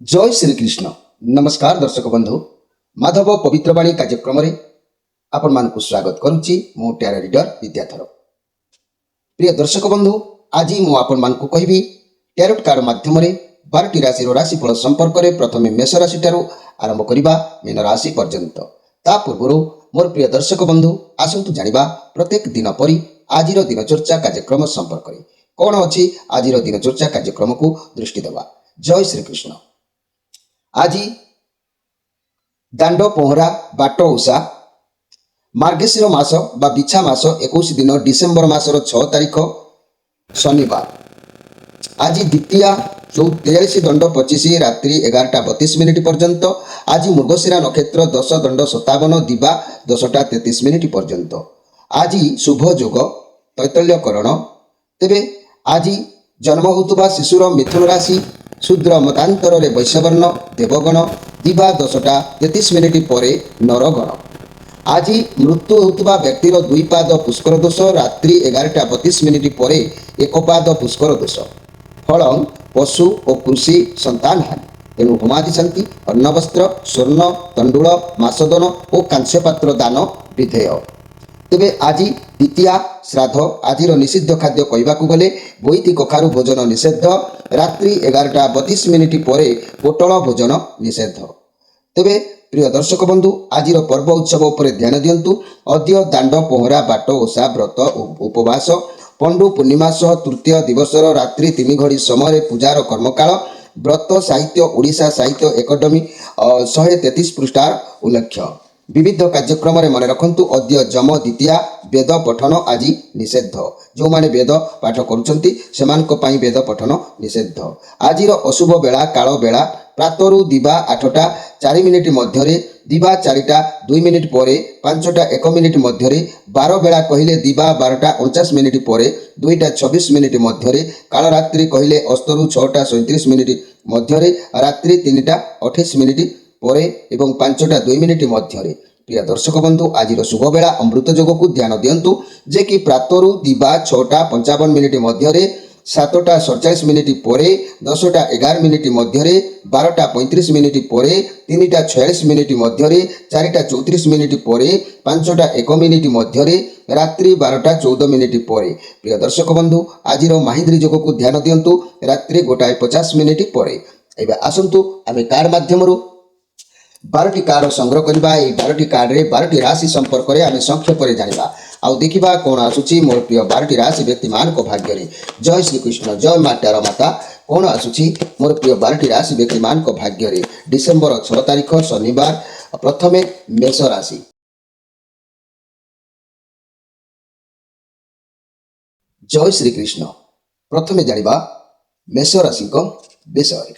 जय श्रीकृष्ण। नमस्कार दर्शक बंधु, माधव पवित्रवाणी कार्यक्रम आपण मानकु स्वागत करुच्ची। मु टैरो रीडर विद्याधर। प्रिय दर्शक बंधु, आज मु आपण मानकु कहबी टैरोट कार्ड माध्यम 12टी राशि राशिफल संपर्क में प्रथम मेष राशि ठारू आरंभ करबा मीन राशि पर्यंत। ता पूर्व मोर प्रिय दर्शक बंधु आसंतु जानिबा प्रत्येक दिन परी आज दिनचर्चा कार्यक्रम संपर्क में कौन अच्छी आज दिनचर्चा कार्यक्रम को दृष्टि देवा। जय श्रीकृष्ण। आज दांड पहरा बाट उषा मार्गशीर मास बा बिछा मास 21 दिन डिसेम्बर मासर 6 तारिख शनिवार। आज द्वितीय 43 दंड 25 रात्रि 11:32 पर्यंत। आज मृगशिरा नक्षत्र 10 दंड 57 दिवा 10:33 पर्यंत। आज शुभ योग तैतल्यकरण। तेबे आज जन्म होतुबा शिशुर मिथुन राशि शूद्र मतांतर वैश्यवर्ण देवगण दिवा 10:33 पर नरगण। आज मृत्यु होतुबा व्यक्तिर 2 पाद पुष्कर दोष रात्रि 11:32 पर 1 पाद पुष्कर दोष। फल पशु और कृषि संतान हानि। तेणु होमादि शांति अन्नवस्त्र स्वर्ण तंडुल मासदन और कांस्यपात्र दान विधेय। तेबे आज द्वितीया श्राद्ध। आज निषिद्ध खाद्य कहवाक गले बोईती कखारु भोजन निषेध रात्रि 11:32 पर पोटल भोजन निषेध। तेबे प्रिय दर्शक बंधु आज पर्व उत्सव पर ध्यान दियंतु। अद्य दांड पहरा बाट ओषा व्रत उपवास पंडु पूर्णिमा सह तृतीय दिवसर रात्रि 3 घड़ी समय पूजार कर्मकाल। व्रत साहित्य ओडिशा साहित्य एकाडेमी 133 पृष्ठार उल्लेख। विविध कार्यक्रम मन रखु। अद्य जम द्वितीया वेद पठन आज निषेध। जो माने वेद पाठ करुँच वेद पठन निषेध। आज अशुभ बेला काल बेला प्रातरु दिवा 8:04 मध्य दिवा 4:02 पर 5:01 मध्य 12 बेला कहले दिवा 12:49 पर 2:26 मध्य काल रात्रि कहले अस्तरु 6:37 मध्य रात्रि 3:28 पर एवं 5:02 मध्य। प्रिय दर्शक बंधु आज शुभ बेला अमृत योग को ध्यान दियंतु जे कि प्रातरु दिवा 6:55 मध्य 7:47 पर 10:11 मध्य 12:35 पर 3:46 मध्य 4:34 पर 5:01 मध्य रात्रि 12:14 पर। प्रिय दर्शक बंधु आज माहिंद्री योग को ध्यान दियंतु रात्रि 1:50 पर। एबे आसंतु आमे कार्ड माध्यम 12टी कार्ड संग्रह करबा। ए 12टी कार्ड रे 12टी राशि संपर्क रे आमे संक्षेप रे जानिबा आउ देखिबा कोन आसुची मोर प्रिय 12टी राशि व्यक्ति मान को भाग्य रे। जय श्री कृष्ण। जय माता माता। कोन आसुची मोर प्रिय 12टी राशि व्यक्ति मान को भाग्य रे। डिसेम्बर 6 तारिख शनिवार। प्रथमे मेष राशि। जय श्री कृष्ण। प्रथमे जानिबा मेष राशि को विषय।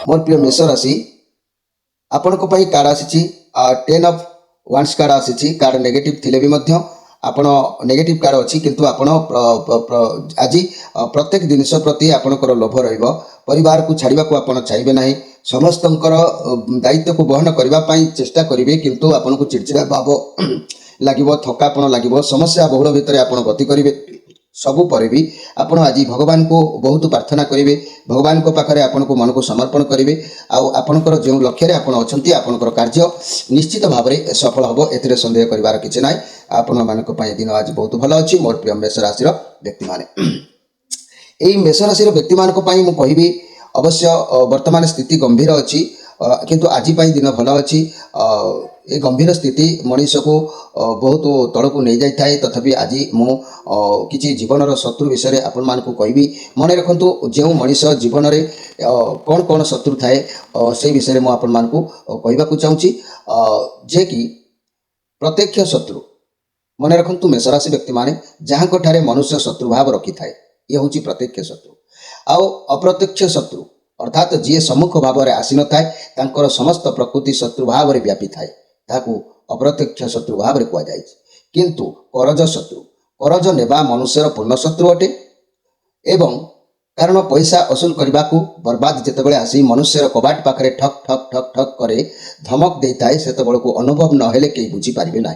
मोर प्रिय मेष राशि आपण को पई कार्ड आसी 10 ऑफ वांस कार्ड आसी। कार्ड नेगेटिव थिले भी मध्य आपण नेगेटिव कार्ड अछि किंतु आपण आज प्रत्येक जिनिस प्रति आपणकर लोभ रहिबो। परिवार को छाड़िबा को आपण चाहबे नाही। समस्तंकर दायित्व को वहन करबा पई चेष्टा करिवे किंतु आपण को चिड़चिड़ा भाव लागिबो, थकापन लागिबो, समस्या बहुल भितर आपण गति करिवे। सबु पर भी आपण आज भगवान को बहुत प्रार्थना करेंगे। भगवान को पाखरे आपण को मन को समर्पण करेंगे। आपणकर जो लक्ष्य रे आपण अछंती आपणकर कार्य निश्चित भाव में सफल होबो। एथिरे संदेह करिवार किछि नाही। आपण मानक पई दिन आज बहुत भलो अछि। मोर प्रिय मेष राशि व्यक्ति माने एई मेष राशि व्यक्ति मानक पई मु कहिबी अवश्य वर्तमान स्थिति गंभीर अछि किंतु आज पई दिन भलो अछि। ए गंभीर स्थिति मनीष को बहुत तल को नहीं जाए। तथापि आज मु किसी जीवन शत्रु विषय आपण मान को कहबी। मन रखु जो मनीष जीवन में कौन कौन शत्रु थाए से विषय में आपण मान को कहवाक चाहूँगी जे कि प्रत्यक्ष शत्रु। मन रखु मेष राशि व्यक्ति माने जहाँ ठारे मनुष्य शत्रु भाव रखी थाए ये हूँ प्रत्यक्ष शत्रु। आउ अप्रत्यक्ष शत्रु अर्थात जी सम्मुख भाव में आसी न थाए समस्त प्रकृति शत्रु भाव में व्यापी थाए ताकू अप्रत्यक्ष शत्रु भाव में कहुए। किंतु करज शत्रु करज नेबा मनुष्यर पूर्ण शत्रु अटे एवं कारण पैसा असूल करने को बर्बाद जितेबाला आसी मनुष्यर कबाट पाखे ठक ठक ठक ठक करे धमक दे थाए से को अनुभव नहेले कई बुझीपारे ना।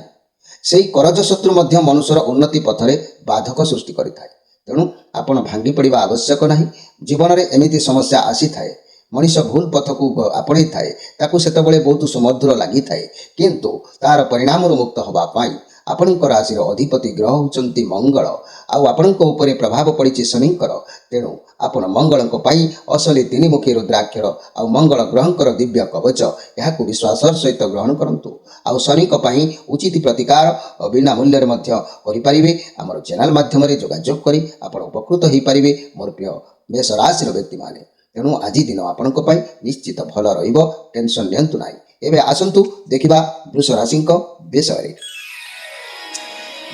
से करज शत्रु मनुष्यर उन्नति पथरे बाधक सृष्टि करि थाए। ତେଣୁ ଆପଣ ଭାଙ୍ଗି ପଡ଼ିବା ଆବଶ୍ୟକ ନାହିଁ। ଜୀବନରେ ଏମିତି ସମସ୍ୟା ଆସିଥାଏ, ମଣିଷ ଭୁଲ ପଥକୁ ଆପଣେଇଥାଏ, ତାକୁ ସେତେବେଳେ ବହୁତ ସୁମଧୁର ଲାଗିଥାଏ, କିନ୍ତୁ ତାହାର ପରିଣାମରୁ ମୁକ୍ତ ହେବା ପାଇଁ ଆପଣଙ୍କ ରାଶିର ଅଧିପତି ଗ୍ରହ ହେଉଛନ୍ତି ମଙ୍ଗଳ, ଆଉ ଆପଣଙ୍କ ଉପରେ ପ୍ରଭାବ ପଡ଼ିଛି ଶନିଙ୍କର। ତେଣୁ ଆପଣ ମଙ୍ଗଳଙ୍କ ପାଇଁ ଅସଲି ତିନିମୁଖୀ ରୁଦ୍ରାକ୍ଷର ଆଉ ମଙ୍ଗଳ ଗ୍ରହଙ୍କର ଦିବ୍ୟ କବଚ ଏହାକୁ ବିଶ୍ୱାସର ସହିତ ଗ୍ରହଣ କରନ୍ତୁ। ଆଉ ଶନିଙ୍କ ପାଇଁ ଉଚିତ ପ୍ରତିକାର ବିନା ମୂଲ୍ୟରେ ମଧ୍ୟ କରିପାରିବେ। ଆମର ଚ୍ୟାନେଲ ମାଧ୍ୟମରେ ଯୋଗାଯୋଗ କରି ଆପଣ ଉପକୃତ ହୋଇପାରିବେ ମୋର ପ୍ରିୟ ମେଷ ରାଶିର ବ୍ୟକ୍ତିମାନେ। ତେଣୁ ଆଜି ଦିନ ଆପଣଙ୍କ ପାଇଁ ନିଶ୍ଚିତ ଭଲ ରହିବ, ଟେନସନ୍ ନିଅନ୍ତୁ ନାହିଁ। ଏବେ ଆସନ୍ତୁ ଦେଖିବା ବୃଷ ରାଶିଙ୍କ ବିଷୟରେ।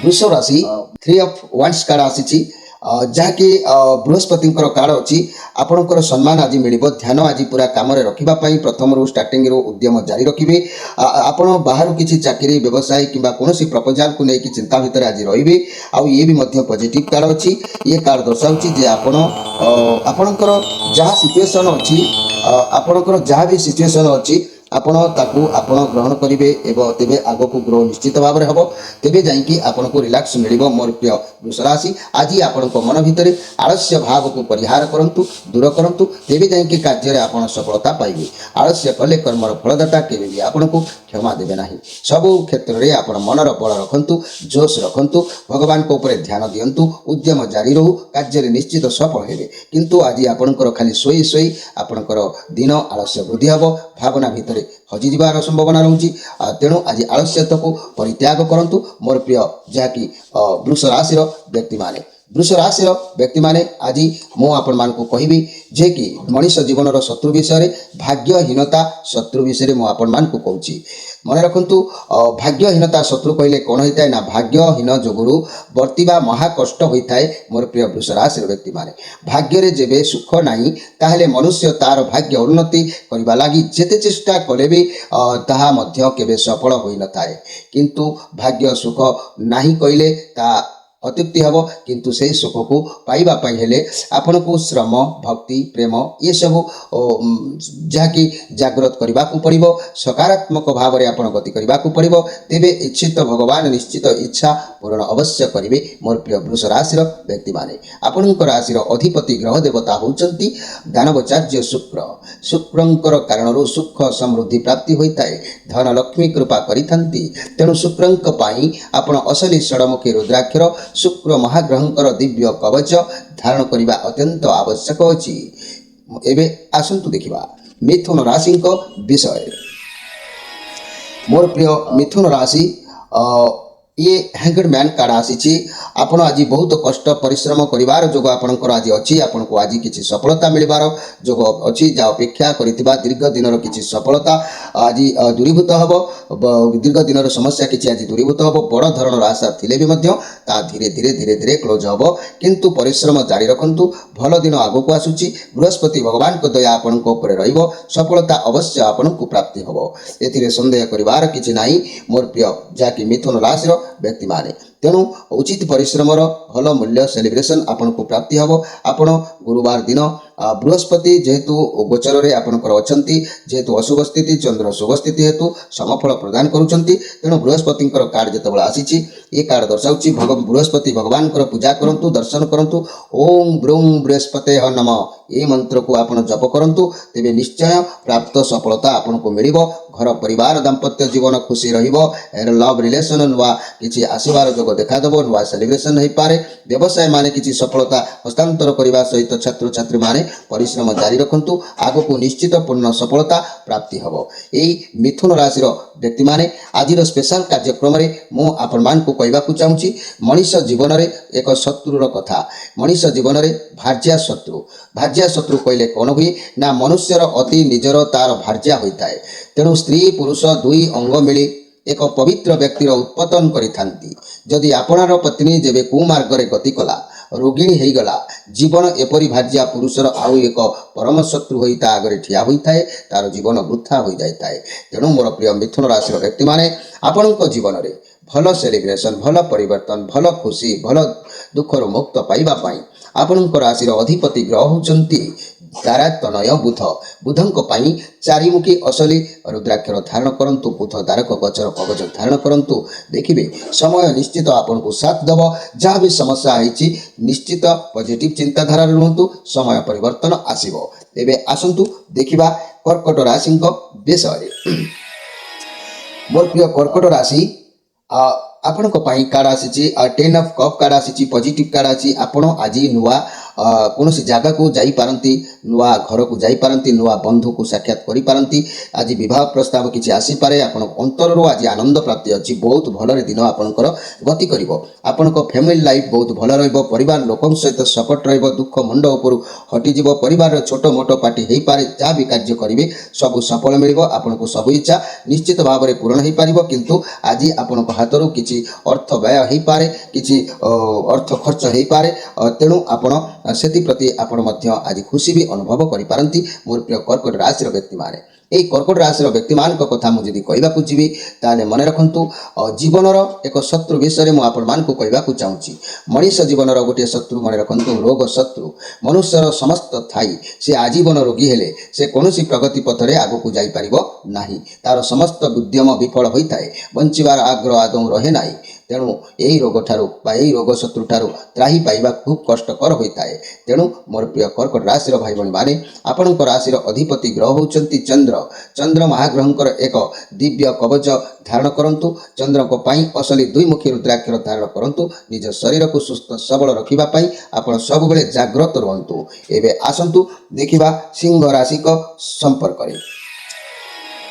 ବୃଷ ରାଶି 3 of Wands କାର୍ଡ଼ ଆସିଛି, ଯାହାକି ବୃହସ୍ପତିଙ୍କର କାର୍ଡ଼ ଅଛି। ଆପଣଙ୍କର ସମ୍ମାନ ଆଜି ମିଳିବ। ଧ୍ୟାନ ଆଜି ପୁରା କାମରେ ରଖିବା ପାଇଁ ପ୍ରଥମରୁ ଷ୍ଟାର୍ଟିଂରୁ ଉଦ୍ୟମ ଜାରି ରଖିବେ। ଆପଣ ବାହାରୁ କିଛି ଚାକିରି ବ୍ୟବସାୟ କିମ୍ବା କୌଣସି ପ୍ରପୋଜାଲକୁ ନେଇକି ଚିନ୍ତା ଭିତରେ ଆଜି ରହିବେ। ଆଉ ଇଏ ବି ମଧ୍ୟ ପଜିଟିଭ୍ କାର୍ଡ଼ ଅଛି। ଇଏ କାର୍ଡ଼ ଦର୍ଶାଉଛି ଯେ ଆପଣଙ୍କର ଯାହା ସିଚୁଏସନ୍ ଅଛି, ଆପଣଙ୍କର ଯାହା ବି ସିଚୁଏସନ୍ ଅଛି ଆପଣ ତାକୁ ଆପଣ ଗ୍ରହଣ କରିବେ ଏବଂ ତେବେ ଆଗକୁ ଗ୍ରୋ ନିଶ୍ଚିତ ଭାବରେ ହେବ। ତେବେ ଯାଇକି ଆପଣଙ୍କୁ ରିଲାକ୍ସ ମିଳିବ ମୋର ପ୍ରିୟ ବୃଷ ରାଶି। ଆଜି ଆପଣଙ୍କ ମନ ଭିତରେ ଆଳସ୍ୟ ଭାବକୁ ପରିହାର କରନ୍ତୁ, ଦୂର କରନ୍ତୁ, ତେବେ ଯାଇକି କାର୍ଯ୍ୟରେ ଆପଣ ସଫଳତା ପାଇବେ। ଆଳସ୍ୟ କଲେ କର୍ମର ଫଳଦାତା କେବେ ବି ଆପଣଙ୍କୁ କ୍ଷମା ଦେବେ ନାହିଁ। ସବୁ କ୍ଷେତ୍ରରେ ଆପଣ ମନର ବଳ ରଖନ୍ତୁ, ଜୋଶ ରଖନ୍ତୁ, ଭଗବାନଙ୍କ ଉପରେ ଧ୍ୟାନ ଦିଅନ୍ତୁ, ଉଦ୍ୟମ ଜାରି ରହୁ, କାର୍ଯ୍ୟରେ ନିଶ୍ଚିତ ସଫଳ ହେବେ। କିନ୍ତୁ ଆଜି ଆପଣଙ୍କର ଖାଲି ଶୋଇ ଶୋଇ ଆପଣଙ୍କର ଦିନ ଆଳସ୍ୟ ବୃଦ୍ଧି ହେବ, ଭାବନା ଭିତରେ ହଜିଯିବାର ସମ୍ଭାବନା ରହୁଛି। ତେଣୁ ଆଜି ଆଳସ୍ୟତାକୁ ପରିତ୍ୟାଗ କରନ୍ତୁ ମୋର ପ୍ରିୟ ଯାହାକି ବୃଷ ରାଶିର ବ୍ୟକ୍ତିମାନେ। ବୃଷ ରାଶିର ବ୍ୟକ୍ତିମାନେ ଆଜି ମୁଁ ଆପଣମାନଙ୍କୁ କହିବି ଯେ କି ମଣିଷ ଜୀବନର ଶତ୍ରୁ ବିଷୟରେ, ଭାଗ୍ୟହୀନତା ଶତ୍ରୁ ବିଷୟରେ ମୁଁ ଆପଣମାନଙ୍କୁ କହୁଛି। ମନେ ରଖନ୍ତୁ, ଭାଗ୍ୟହୀନତା ଶତ୍ରୁ କହିଲେ କ'ଣ ହୋଇଥାଏ ନା ଭାଗ୍ୟହୀନ ଯୋଗୁରୁ ବର୍ତ୍ତିବା ମହାକଷ୍ଟ ହୋଇଥାଏ ମୋର ପ୍ରିୟ ବୃଷ ରାଶିର ବ୍ୟକ୍ତିମାନେ। ଭାଗ୍ୟରେ ଯେବେ ସୁଖ ନାହିଁ ତାହେଲେ ମନୁଷ୍ୟ ତାର ଭାଗ୍ୟ ଉନ୍ନତି କରିବା ଲାଗି ଯେତେ ଚେଷ୍ଟା କଲେ ବି ତାହା ମଧ୍ୟ କେବେ ସଫଳ ହୋଇନଥାଏ। କିନ୍ତୁ ଭାଗ୍ୟ ସୁଖ ନାହିଁ କହିଲେ ତାହା ଅତ୍ୟୁକ୍ତି ହେବ। କିନ୍ତୁ ସେହି ସୁଖକୁ ପାଇବା ପାଇଁ ହେଲେ ଆପଣଙ୍କୁ ଶ୍ରମ, ଭକ୍ତି, ପ୍ରେମ ଏସବୁ ଯାହାକି ଜାଗ୍ରତ କରିବାକୁ ପଡ଼ିବ। ସକାରାତ୍ମକ ଭାବରେ ଆପଣ ଗତି କରିବାକୁ ପଡ଼ିବ। ତେବେ ଇଚ୍ଛିତ ଭଗବାନ ନିଶ୍ଚିତ ଇଚ୍ଛା ପୂରଣ ଅବଶ୍ୟ କରିବେ ମୋର ପ୍ରିୟ ବୃଷ ରାଶିର ବ୍ୟକ୍ତିମାନେ। ଆପଣଙ୍କ ରାଶିର ଅଧିପତି ଗ୍ରହ ଦେବତା ହେଉଛନ୍ତି ଦାନବଚାର୍ଯ୍ୟ ଶୁକ୍ର। ଶୁକ୍ରଙ୍କର କାରଣରୁ ସୁଖ ସମୃଦ୍ଧି ପ୍ରାପ୍ତି ହୋଇଥାଏ, ଧନ ଲକ୍ଷ୍ମୀ କୃପା କରିଥାନ୍ତି। ତେଣୁ ଶୁକ୍ରଙ୍କ ପାଇଁ ଆପଣ ଅସଲି ଷଡ଼ମୁଖୀ ରୁଦ୍ରାକ୍ଷର ଶୁକ୍ର ମହାଗ୍ରହଙ୍କର ଦିବ୍ୟ କବଚ ଧାରଣ କରିବା ଅତ୍ୟନ୍ତ ଆବଶ୍ୟକ ଅଛି। ଏବେ ଆସନ୍ତୁ ଦେଖିବା ମିଥୁନ ରାଶିଙ୍କ ବିଷୟରେ। ମୋର ପ୍ରିୟ ମିଥୁନ ରାଶି, ଇଏ ହ୍ୟାଙ୍ଗଡ୍ ମ୍ୟାନ୍ କାର୍ଡ଼ ଆସିଛି। ଆପଣ ଆଜି ବହୁତ କଷ୍ଟ ପରିଶ୍ରମ କରିବାର ଯୋଗ ଆପଣଙ୍କର ଆଜି ଅଛି। ଆପଣଙ୍କୁ ଆଜି କିଛି ସଫଳତା ମିଳିବାର ଯୋଗ ଅଛି। ଯାହା ଅପେକ୍ଷା କରିଥିବା ଦୀର୍ଘ ଦିନର କିଛି ସଫଳତା ଆଜି ଦୂରୀଭୂତ ହେବ। ଦୀର୍ଘ ଦିନର ସମସ୍ୟା କିଛି ଆଜି ଦୂରୀଭୂତ ହେବ। ବଡ଼ ଧରଣର ଆଶା ଥିଲେ ବି ମଧ୍ୟ ତାହା ଧୀରେ ଧୀରେ କ୍ଲୋଜ୍ ହେବ। କିନ୍ତୁ ପରିଶ୍ରମ ଜାରି ରଖନ୍ତୁ, ଭଲ ଦିନ ଆଗକୁ ଆସୁଛି। ବୃହସ୍ପତି ଭଗବାନଙ୍କ ଦୟା ଆପଣଙ୍କ ଉପରେ ରହିବ, ସଫଳତା ଅବଶ୍ୟ ଆପଣଙ୍କୁ ପ୍ରାପ୍ତି ହେବ, ଏଥିରେ ସନ୍ଦେହ କରିବାର କିଛି ନାହିଁ ମୋର ପ୍ରିୟ ଯାହାକି ମିଥୁନ ରାଶିର ବ୍ୟକ୍ତିମାନେ। ତେଣୁ ଉଚିତ ପରିଶ୍ରମର ଭଲ ମୂଲ୍ୟ ସେଲିବ୍ରେସନ୍ ଆପଣଙ୍କୁ ପ୍ରାପ୍ତି ହେବ। ଆପଣ ଗୁରୁବାର ଦିନ ବୃହସ୍ପତି ଯେହେତୁ ଗୋଚରରେ ଆପଣଙ୍କର ଅଛନ୍ତି, ଯେହେତୁ ଅଶୁଭ ସ୍ଥିତି, ଚନ୍ଦ୍ର ଶୁଭ ସ୍ଥିତି ହେତୁ ସମଫଳ ପ୍ରଦାନ କରୁଛନ୍ତି। ତେଣୁ ବୃହସ୍ପତିଙ୍କର କାର୍ଡ଼ ଯେତେବେଳେ ଆସିଛି, ଏ କାର୍ଡ଼ ଦର୍ଶାଉଛି ବୃହସ୍ପତି ଭଗବାନଙ୍କର ପୂଜା କରନ୍ତୁ, ଦର୍ଶନ କରନ୍ତୁ। ଓಂ ବ୍ରୂଂ ବୃହସ୍ପତେ ନମ ଏ ମନ୍ତ୍ରକୁ ଆପଣ ଜପ କରନ୍ତୁ, ତେବେ ନିଶ୍ଚୟ ପ୍ରାପ୍ତ ସଫଳତା ଆପଣଙ୍କୁ ମିଳିବ। ଘର ପରିବାର ଦାମ୍ପତ୍ୟ ଜୀବନ ଖୁସି ରହିବ। ଲଭ୍ ରିଲେସନ୍ ନୂଆ କିଛି ଆସିବାର ଯୋଗ ଦେଖାଦେବ, ନୂଆ ସେଲିବ୍ରେସନ୍ ହୋଇପାରେ। ବ୍ୟବସାୟ ମାନେ କିଛି ସଫଳତା ହସ୍ତାନ୍ତର କରିବା ସହିତ ଛାତ୍ରଛାତ୍ରୀମାନେ ପରିଶ୍ରମ ଜାରି ରଖନ୍ତୁ, ଆଗକୁ ନିଶ୍ଚିତ ପୂର୍ଣ୍ଣ ସଫଳତା ପ୍ରାପ୍ତି ହେବ। ଏହି ମିଥୁନ ରାଶିର ବ୍ୟକ୍ତିମାନେ ଆଜିର ସ୍ପେଶାଲ କାର୍ଯ୍ୟକ୍ରମରେ ମୁଁ ଆପଣମାନଙ୍କୁ କହିବାକୁ ଚାହୁଁଛି, ମଣିଷ ଜୀବନରେ ଏକ ଶତ୍ରୁର କଥା। ମଣିଷ ଜୀବନରେ ଭାର୍ଯ୍ୟା ଶତ୍ରୁ। ଭାର୍ଯ୍ୟା ଶତ୍ରୁ କହିଲେ କ'ଣ ହୁଏ ନା ମନୁଷ୍ୟର ଅତି ନିଜର ତାର ଭାର୍ଯ୍ୟା ହୋଇଥାଏ। ତେଣୁ ସ୍ତ୍ରୀ ପୁରୁଷ ଦୁଇ ଅଙ୍ଗ ମିଳି ଏକ ପବିତ୍ର ବ୍ୟକ୍ତିର ଉତ୍ପତନ କରିଥାନ୍ତି। ଯଦି ଆପଣର ପତ୍ନୀ ଯେବେ କୁମାର୍ଗରେ ଗତି କଲା, ରୋଗିଣୀ ହୋଇଗଲା, ଜୀବନ ଏପରି ଭାର୍ଯ୍ୟା ପୁରୁଷର ଆଉ ଏକ ପରମ ଶତ୍ରୁ ହୋଇ ତା ଆଗରେ ଠିଆ ହୋଇଥାଏ, ତାର ଜୀବନ ବୃଥା ହୋଇଯାଇଥାଏ। ତେଣୁ ମୋର ପ୍ରିୟ ମିଥୁନ ରାଶିର ବ୍ୟକ୍ତିମାନେ, ଆପଣଙ୍କ ଜୀବନରେ ଭଲ ସେଲିବ୍ରେସନ୍, ଭଲ ପରିବର୍ତ୍ତନ, ଭଲ ଖୁସି, ଭଲ ଦୁଃଖରୁ ମୁକ୍ତ ପାଇବା ପାଇଁ ଆପଣଙ୍କ ରାଶିର ଅଧିପତି ଗ୍ରହ ହେଉଛନ୍ତି ତାରାତନୟ ବୁଧ ବୁଧଙ୍କ ପାଇଁ ଚାରିମୁଖୀ ଅସଲି ରୁଦ୍ରାକ୍ଷର ଧାରଣ କରନ୍ତୁ। ବୁଧ ଦାରକ ଗଛର କବଚ ଧାରଣ କରନ୍ତୁ। ଦେଖିବେ ସମୟ ନିଶ୍ଚିତ ଆପଣଙ୍କୁ ସାଥ ଦେବ। ଯାହା ବି ସମସ୍ୟା ହେଇଛି ନିଶ୍ଚିତ ପଜିଟିଭ୍ ଚିନ୍ତାଧାରାରେ ରୁହନ୍ତୁ। ସମୟ ପରିବର୍ତ୍ତନ ଆସିବ। ଏବେ ଆସନ୍ତୁ ଦେଖିବା କର୍କଟ ରାଶିଙ୍କ ବିଷୟରେ। ମୋର ପ୍ରିୟ କର୍କଟ ରାଶି, ଆପଣଙ୍କ ପାଇଁ କାର୍ଡ଼ ଆସିଛି 10 ଅଫ୍ କପ୍ କାର୍ଡ଼ ଆସିଛି। ପଜିଟିଭ୍ କାର୍ଡ଼ ଅଛି। ଆପଣ ଆଜି ନୂଆ କୌଣସି ଜାଗାକୁ ଯାଇପାରନ୍ତି, ନୂଆ ଘରକୁ ଯାଇପାରନ୍ତି, ନୂଆ ବନ୍ଧୁକୁ ସାକ୍ଷାତ କରିପାରନ୍ତି। ଆଜି ବିବାହ ପ୍ରସ୍ତାବ କିଛି ଆସିପାରେ। ଆପଣଙ୍କ ଅନ୍ତରରୁ ଆଜି ଆନନ୍ଦ ପ୍ରାପ୍ତି ଅଛି। ବହୁତ ଭଲରେ ଦିନ ଆପଣଙ୍କର ଗତି କରିବ। ଆପଣଙ୍କ ଫ୍ୟାମିଲି ଲାଇଫ୍ ବହୁତ ଭଲ ରହିବ। ପରିବାର ଲୋକଙ୍କ ସହିତ ସପୋର୍ଟ ରହିବ। ଦୁଃଖ ମୁଣ୍ଡ ଉପରୁ ହଟିଯିବ। ପରିବାରର ଛୋଟ ମୋଟ ପାର୍ଟି ହେଇପାରେ। ଯାହା ବି କାର୍ଯ୍ୟ କରିବେ ସବୁ ସଫଳ ମିଳିବ। ଆପଣଙ୍କୁ ସବୁ ଇଚ୍ଛା ନିଶ୍ଚିତ ଭାବରେ ପୂରଣ ହେଇପାରିବ। କିନ୍ତୁ ଆଜି ଆପଣଙ୍କ ହାତରୁ କିଛି ଅର୍ଥ ବ୍ୟୟ ହେଇପାରେ, କିଛି ଅର୍ଥ ଖର୍ଚ୍ଚ ହେଇପାରେ। ତେଣୁ ଆପଣ ସେଥିପ୍ରତି ଆପଣ ମଧ୍ୟ ଆଜି ଖୁସି ବି ଅନୁଭବ କରିପାରନ୍ତି। ମୋର ପ୍ରିୟ କର୍କଟ ରାଶିର ବ୍ୟକ୍ତିମାନେ, এই କର୍କଟ ରାଶିର ବ୍ୟକ୍ତିମାନଙ୍କ କଥା ମୁଁ ଯଦି କହିବାକୁ ଯିବି ତାହେଲେ ମନେ ରଖନ୍ତୁ, ଜୀବନର ଏକ ଶତ୍ରୁ ବିଷୟରେ ମୁଁ ଆପଣମାନଙ୍କୁ କହିବାକୁ ଚାହୁଁଛି। ମଣିଷ ଜୀବନର ଗୋଟିଏ ଶତ୍ରୁ ମନେ ରଖନ୍ତୁ, ରୋଗ ଶତ୍ରୁ। ମନୁଷ୍ୟର ସମସ୍ତ ଥାଇ ସେ ଆଜୀବନ ରୋଗୀ ହେଲେ ସେ କୌଣସି ପ୍ରଗତି ପଥରେ ଆଗକୁ ଯାଇପାରିବ ନାହିଁ। ତାର ସମସ୍ତ ଉଦ୍ୟମ ବିଫଳ ହୋଇଥାଏ। ବଞ୍ଚିବାର ଆଗ୍ରହ ଆଦୌ ରହେ ନାହିଁ। ତେଣୁ ଏହି ରୋଗଠାରୁ ବା ଏହି ରୋଗ ଶତ୍ରୁଠାରୁ ତ୍ରାହି ପାଇବା ଖୁବ୍ କଷ୍ଟକର ହୋଇଥାଏ। ତେଣୁ ମୋର ପ୍ରିୟ କର୍କଟ ରାଶିର ଭାଇ ଭଉଣୀମାନେ, ଆପଣଙ୍କ ରାଶିର ଅଧିପତି ଗ୍ରହ ହେଉଛନ୍ତି ଚନ୍ଦ୍ର। ଚନ୍ଦ୍ର ମହାଗ୍ରହଙ୍କର ଏକ ଦିବ୍ୟ କବଚ ଧାରଣ କରନ୍ତୁ। ଚନ୍ଦ୍ରଙ୍କ ପାଇଁ ଅସଲି ଦୁଇମୁଖୀ ରୁଦ୍ରାକ୍ଷର ଧାରଣ କରନ୍ତୁ। ନିଜ ଶରୀରକୁ ସୁସ୍ଥ ସବଳ ରଖିବା ପାଇଁ ଆପଣ ସବୁବେଳେ ଜାଗ୍ରତ ରୁହନ୍ତୁ। ଏବେ ଆସନ୍ତୁ ଦେଖିବା ସିଂହ ରାଶିଙ୍କ ସମ୍ପର୍କରେ।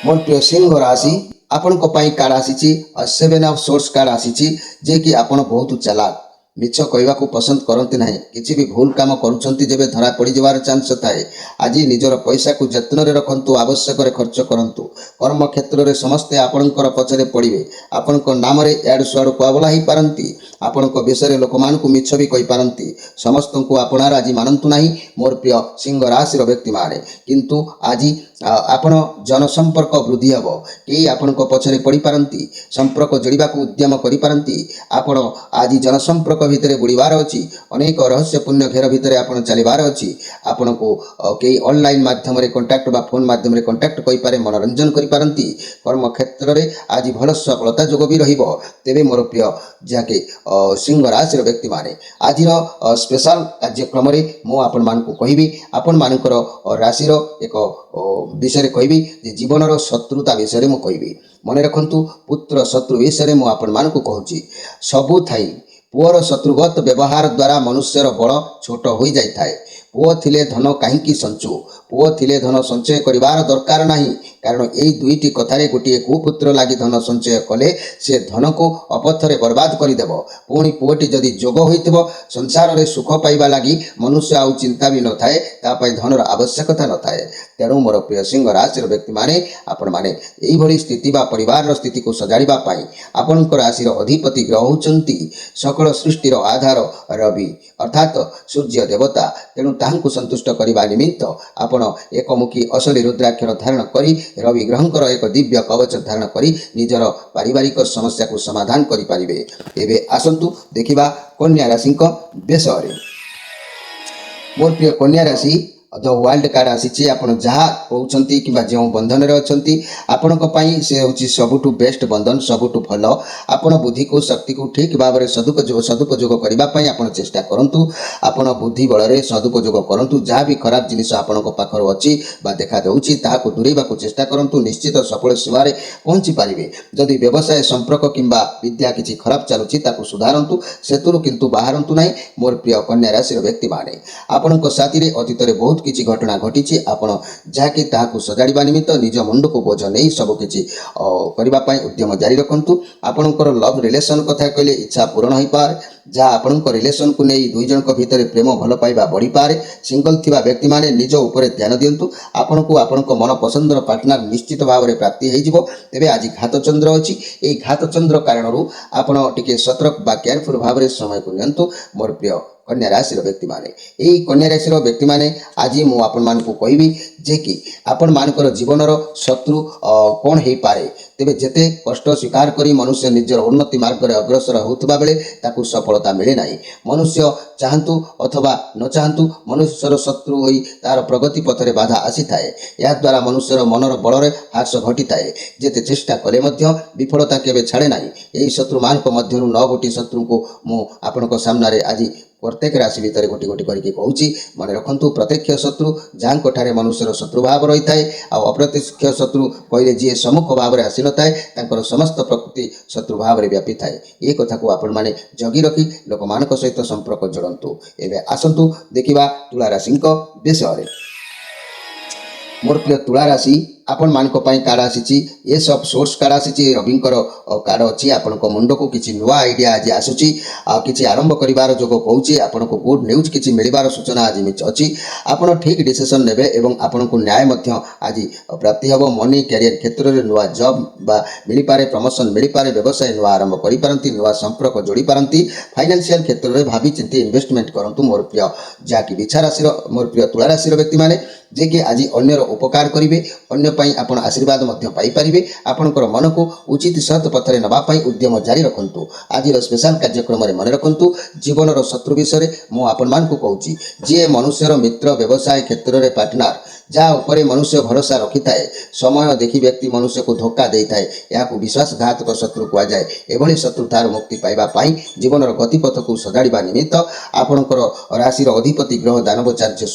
ମୋର ପ୍ରିୟ ସିଂହ ରାଶି, ଆପଣଙ୍କ ପାଇଁ କାର୍ଡ଼ ଆସିଛି 7 ଅଫ୍ ସୋର୍ସ କାର୍ଡ଼ ଆସିଛି। ଯିଏକି ଆପଣ ବହୁତ ଚାଲାକ, ମିଛ କହିବାକୁ ପସନ୍ଦ କରନ୍ତି ନାହିଁ। କିଛି ବି ଭୁଲ କାମ କରୁଛନ୍ତି ଯେବେ ଧରା ପଡ଼ିଯିବାର ଚାନ୍ସ ଥାଏ। ଆଜି ନିଜର ପଇସାକୁ ଯତ୍ନରେ ରଖନ୍ତୁ, ଆବଶ୍ୟକରେ ଖର୍ଚ୍ଚ କରନ୍ତୁ। କର୍ମକ୍ଷେତ୍ରରେ ସମସ୍ତେ ଆପଣଙ୍କର ପଛରେ ପଡ଼ିବେ। ଆପଣଙ୍କ ନାମରେ ଇଆଡ଼ୁ ସିଆଡ଼ୁ କୁଆବଲା ହେଇପାରନ୍ତି। ଆପଣଙ୍କ ବିଷୟରେ ଲୋକମାନଙ୍କୁ ମିଛ ବି କହିପାରନ୍ତି। ସମସ୍ତଙ୍କୁ ଆପଣାର ଆଜି ମାନନ୍ତୁ ନାହିଁ ମୋର ପ୍ରିୟ ସିଂହ ରାଶିର ବ୍ୟକ୍ତିମାନେ। କିନ୍ତୁ ଆଜି ଆପଣ ଜନସମ୍ପର୍କ ବୃଦ୍ଧି ହେବ। କେହି ଆପଣଙ୍କ ପଛରେ ପଡ଼ିପାରନ୍ତି, ସମ୍ପର୍କ ଯୋଡ଼ିବାକୁ ଉଦ୍ୟମ କରିପାରନ୍ତି। ଆପଣ ଆଜି ଜନସମ୍ପର୍କ ଭିତରେ ବୁଡ଼ିବାର ଅଛି। ଅନେକ ରହସ୍ୟପୂର୍ଣ୍ଣ ଘେର ଭିତରେ ଆପଣ ଚାଲିବାର ଅଛି। ଆପଣଙ୍କୁ କେହି ଅନଲାଇନ୍ ମାଧ୍ୟମରେ କଣ୍ଟାକ୍ଟ ବା ଫୋନ୍ ମାଧ୍ୟମରେ କଣ୍ଟାକ୍ଟ କରିପାରେ, ମନୋରଞ୍ଜନ କରିପାରନ୍ତି। କର୍ମକ୍ଷେତ୍ରରେ ଆଜି ଭଲ ସଫଳତା ଯୋଗ ବି ରହିବ। ତେବେ ମୋର ପ୍ରିୟ ଯାହାକି ସିଂହ ରାଶିର ବ୍ୟକ୍ତିମାନେ, ଆଜିର ସ୍ପେଶାଲ କାର୍ଯ୍ୟକ୍ରମରେ ମୁଁ ଆପଣମାନଙ୍କୁ କହିବି, ଆପଣମାନଙ୍କର ରାଶିର ଏକ ବିଷୟରେ କହିବି ଯେ ଜୀବନର ଶତ୍ରୁତା ବିଷୟରେ ମୁଁ କହିବି। ମନେ ରଖନ୍ତୁ, ପୁତ୍ର ଶତ୍ରୁ ବିଷୟରେ ମୁଁ ଆପଣମାନଙ୍କୁ କହୁଛି। ସବୁ ଥାଇ ପୁଅର ଶତ୍ରୁଗତ ବ୍ୟବହାର ଦ୍ୱାରା ମନୁଷ୍ୟର ବଳ ଛୋଟ ହୋଇଯାଇଥାଏ। ପୁଅ ଥିଲେ ଧନ କାହିଁକି ସଞ୍ଚୁ? ପୁଅ ଥିଲେ ଧନ ସଞ୍ଚୟ କରିବାର ଦରକାର ନାହିଁ। କାରଣ ଏହି ଦୁଇଟି କଥାରେ ଗୋଟିଏ କୁପୁତ୍ର ଲାଗି ଧନ ସଞ୍ଚୟ କଲେ ସେ ଧନକୁ ଅପଥରେ ବର୍ବାଦ କରିଦେବ। ପୁଣି ପୁଅଟି ଯଦି ଯୋଗ ହୋଇଥିବ, ସଂସାରରେ ସୁଖ ପାଇବା ଲାଗି ମନୁଷ୍ୟ ଆଉ ଚିନ୍ତା ବି ନଥାଏ, ତା ପାଇଁ ଧନର ଆବଶ୍ୟକତା ନଥାଏ। ତେଣୁ ମୋର ପ୍ରିୟ ସିଂହ ରାଶିର ବ୍ୟକ୍ତିମାନେ, ଆପଣମାନେ ଏଇଭଳି ସ୍ଥିତି ବା ପରିବାରର ସ୍ଥିତିକୁ ସଜାଡ଼ିବା ପାଇଁ ଆପଣଙ୍କ ରାଶିର ଅଧିପତି ଗ୍ରହ ହେଉଛନ୍ତି ସକଳ ସୃଷ୍ଟିର ଆଧାର ରବି ଅର୍ଥାତ୍ ସୂର୍ଯ୍ୟ ଦେବତା। ତେଣୁ ତାହାଙ୍କୁ ସନ୍ତୁଷ୍ଟ କରିବା ନିମିତ୍ତ ଆପଣ ଏକମୁଖୀ ଅସଲି ରୁଦ୍ରାକ୍ଷର ଧାରଣ କରି ରବି ଗ୍ରହଙ୍କର ଏକ ଦିବ୍ୟ କବଚ ଧାରଣ କରି ନିଜର ପାରିବାରିକ ସମସ୍ୟାକୁ ସମାଧାନ କରିପାରିବେ। ଏବେ ଆସନ୍ତୁ ଦେଖିବା କନ୍ୟା ରାଶିଙ୍କ ବିଷୟରେ। ମୋର ପ୍ରିୟ କନ୍ୟା ରାଶି, ଦ ୱାର୍ଲ୍ଡ କାର୍ଡ଼ ଆସିଛି। ଆପଣ ଯାହା କହୁଛନ୍ତି କିମ୍ବା ଯେଉଁ ବନ୍ଧନରେ ଅଛନ୍ତି, ଆପଣଙ୍କ ପାଇଁ ସେ ହେଉଛି ସବୁଠୁ ବେଷ୍ଟ ବନ୍ଧନ, ସବୁଠୁ ଭଲ। ଆପଣ ବୁଦ୍ଧିକୁ ଶକ୍ତିକୁ ଠିକ୍ ଭାବରେ ସଦୁପଯୋଗ କରିବା ପାଇଁ ଆପଣ ଚେଷ୍ଟା କରନ୍ତୁ। ଆପଣ ବୁଦ୍ଧି ବଳରେ ସଦୁପଯୋଗ କରନ୍ତୁ। ଯାହା ବି ଖରାପ ଜିନିଷ ଆପଣଙ୍କ ପାଖରେ ଅଛି ବା ଦେଖାଦେଉଛି ତାହାକୁ ଦୂରେଇବାକୁ ଚେଷ୍ଟା କରନ୍ତୁ। ନିଶ୍ଚିତ ସଫଳ ସୀମାରେ ପହଞ୍ଚି ପାରିବେ। ଯଦି ବ୍ୟବସାୟ ସମ୍ପର୍କ କିମ୍ବା ବିଦ୍ୟା କିଛି ଖରାପ ଚାଲୁଛି ତାକୁ ସୁଧାରନ୍ତୁ, ସେଥିରୁ କିନ୍ତୁ ବାହାରନ୍ତୁ ନାହିଁ। ମୋର ପ୍ରିୟ କନ୍ୟା ରାଶିର ବ୍ୟକ୍ତିମାନେ, ଆପଣଙ୍କ ସାଥିରେ ଅତୀତରେ ବହୁତ କିଛି ଘଟଣା ଘଟିଛି। ଆପଣ ଯାହାକି ତାହାକୁ ସଜାଡ଼ିବା ନିମିତ୍ତ ନିଜ ମୁଣ୍ଡକୁ ବୋଝ ନେଇ ସବୁକିଛି କରିବା ପାଇଁ ଉଦ୍ୟମ ଜାରି ରଖନ୍ତୁ। ଆପଣଙ୍କର ଲଭ୍ ରିଲେସନ୍ କଥା କହିଲେ ଇଚ୍ଛା ପୂରଣ ହୋଇପାରେ। ଯାହା ଆପଣଙ୍କ ରିଲେସନ୍କୁ ନେଇ ଦୁଇ ଜଣଙ୍କ ଭିତରେ ପ୍ରେମ ଭଲ ପାଇବା ବଢ଼ିପାରେ। ସିଙ୍ଗଲ ଥିବା ବ୍ୟକ୍ତିମାନେ ନିଜ ଉପରେ ଧ୍ୟାନ ଦିଅନ୍ତୁ। ଆପଣଙ୍କୁ ଆପଣଙ୍କ ମନ ପସନ୍ଦର ପାର୍ଟନର ନିଶ୍ଚିତ ଭାବରେ ପ୍ରାପ୍ତି ହୋଇଯିବ। ତେବେ ଆଜି ଘାତଚନ୍ଦ୍ର ଅଛି। ଏହି ଘାତଚନ୍ଦ୍ର କାରଣରୁ ଆପଣ ଟିକେ ସତର୍କ ବା କେୟାରଫୁଲ୍ ଭାବରେ ସମୟକୁ ନିଅନ୍ତୁ। ମୋର ପ୍ରିୟ କନ୍ୟା ରାଶିର ବ୍ୟକ୍ତିମାନେ, ଏହି କନ୍ୟା ରାଶିର ବ୍ୟକ୍ତିମାନେ, ଆଜି ମୁଁ ଆପଣମାନଙ୍କୁ କହିବି ଯେ କି ଆପଣମାନଙ୍କର ଜୀବନର ଶତ୍ରୁ କ'ଣ ହେଇପାରେ। ତେବେ ଯେତେ କଷ୍ଟ ସ୍ୱୀକାର କରି ମନୁଷ୍ୟ ନିଜର ଉନ୍ନତି ମାର୍ଗରେ ଅଗ୍ରସର ହେଉଥିବା ବେଳେ ତାକୁ ସଫଳତା ମିଳେ ନାହିଁ। ମନୁଷ୍ୟ ଚାହାନ୍ତୁ ଅଥବା ନ ଚାହାନ୍ତୁ ମନୁଷ୍ୟର ଶତ୍ରୁ ହୋଇ ତାହାର ପ୍ରଗତି ପଥରେ ବାଧା ଆସିଥାଏ। ଏହାଦ୍ୱାରା ମନୁଷ୍ୟର ମନର ବଳରେ ହ୍ରାସ ଘଟିଥାଏ। ଯେତେ ଚେଷ୍ଟା କଲେ ମଧ୍ୟ ବିଫଳତା କେବେ ଛାଡ଼େ ନାହିଁ। ଏହି ଶତ୍ରୁମାନଙ୍କ ମଧ୍ୟରୁ 9ଗୋଟି ଶତ୍ରୁଙ୍କୁ ମୁଁ ଆପଣଙ୍କ ସାମ୍ନାରେ ଆଜି ପ୍ରତ୍ୟେକ ରାଶି ଭିତରେ ଗୋଟି ଗୋଟି କରିକି କହୁଛି। ମନେ ରଖନ୍ତୁ, ପ୍ରତ୍ୟକ୍ଷ ଶତ୍ରୁ ଯାହାଙ୍କଠାରେ ମନୁଷ୍ୟର ଶତ୍ରୁ ଭାବ ରହିଥାଏ, ଆଉ ଅପ୍ରତ୍ୟକ୍ଷ ଶତ୍ରୁ କହିଲେ ଯିଏ ସମ୍ମୁଖ ଭାବରେ ଆସିନଥାଏ ତାଙ୍କର ସମସ୍ତ ପ୍ରକୃତି ଶତ୍ରୁ ଭାବରେ ବ୍ୟାପିଥାଏ। ଏ କଥାକୁ ଆପଣମାନେ ଜଗି ରଖି ଲୋକମାନଙ୍କ ସହିତ ସମ୍ପର୍କ ଯୋଡ଼ନ୍ତୁ। ଏବେ ଆସନ୍ତୁ ଦେଖିବା ତୁଳା ରାଶିଙ୍କ ବିଷୟରେ। ମୋର ପ୍ରିୟ ତୁଳା ରାଶି, ଆପଣମାନଙ୍କ ପାଇଁ କାର୍ଡ଼ ଆସିଛି, ଏସ୍ ଅଫ୍ ସୋର୍ସ କାର୍ଡ଼ ଆସିଛି, ରବିଙ୍କର କାର୍ଡ଼ ଅଛି। ଆପଣଙ୍କ ମୁଣ୍ଡକୁ କିଛି ନୂଆ ଆଇଡ଼ିଆ ଆଜି ଆସୁଛି, ଆଉ କିଛି ଆରମ୍ଭ କରିବାର ଯୋଗ କହୁଛି। ଆପଣଙ୍କୁ ଗୁଡ୍ ନ୍ୟୁଜ୍ କିଛି ମିଳିବାର ସୂଚନା ଆଜି ଅଛି। ଆପଣ ଠିକ୍ ଡିସିସନ୍ ନେବେ ଏବଂ ଆପଣଙ୍କୁ ନ୍ୟାୟ ମଧ୍ୟ ଆଜି ପ୍ରାପ୍ତି ହେବ। ମନି କ୍ୟାରିୟର କ୍ଷେତ୍ରରେ ନୂଆ ଜବ୍ ବା ମିଳିପାରେ, ପ୍ରମୋସନ୍ ମିଳିପାରେ, ବ୍ୟବସାୟ ନୂଆ ଆରମ୍ଭ କରିପାରନ୍ତି, ନୂଆ ସମ୍ପର୍କ ଯୋଡ଼ି ପାରନ୍ତି। ଫାଇନାନ୍ସିଆଲ କ୍ଷେତ୍ରରେ ଭାବିଚିନ୍ତି ଇନଭେଷ୍ଟମେଣ୍ଟ କରନ୍ତୁ। ମୋର ପ୍ରିୟ ଯାହାକି ବିଛା ରାଶିର, ମୋର ପ୍ରିୟ ତୁଳା ରାଶିର ବ୍ୟକ୍ତିମାନେ ଯିଏକି ଆଜି ଅନ୍ୟର ଉପକାର କରିବେ, ଅନ୍ୟ ପାଇଁ ଆପଣ ଆଶୀର୍ବାଦ ମଧ୍ୟ ପାଇପାରିବେ। ଆପଣଙ୍କର ମନକୁ ଉଚିତ ସତ୍ ପଥରେ ନେବା ପାଇଁ ଉଦ୍ୟମ ଜାରି ରଖନ୍ତୁ। ଆଜିର ସ୍ପେଶାଲ କାର୍ଯ୍ୟକ୍ରମରେ ମନେ ରଖନ୍ତୁ, ଜୀବନର ଶତ୍ରୁ ବିଷୟରେ ମୁଁ ଆପଣମାନଙ୍କୁ କହୁଛି। ଯିଏ ମନୁଷ୍ୟର ମିତ୍ର, ବ୍ୟବସାୟ କ୍ଷେତ୍ରରେ ପାର୍ଟନର, ଯାହା ଉପରେ ମନୁଷ୍ୟ ଭରସା ରଖିଥାଏ, ସମୟ ଦେଖି ବ୍ୟକ୍ତି ମନୁଷ୍ୟକୁ ଧୋକା ଦେଇଥାଏ, ଏହାକୁ ବିଶ୍ୱାସଘାତକ ଶତ୍ରୁ କୁହାଯାଏ। ଏଭଳି ଶତ୍ରୁତାରୁ ମୁକ୍ତି ପାଇବା ପାଇଁ ଜୀବନର ଗତିପଥକୁ ସଜାଡ଼ିବା ନିମିତ୍ତ ଆପଣଙ୍କର ରାଶିର ଅଧିପତି ଗ୍ରହ ଦାନବଚାର୍ଯ୍ୟ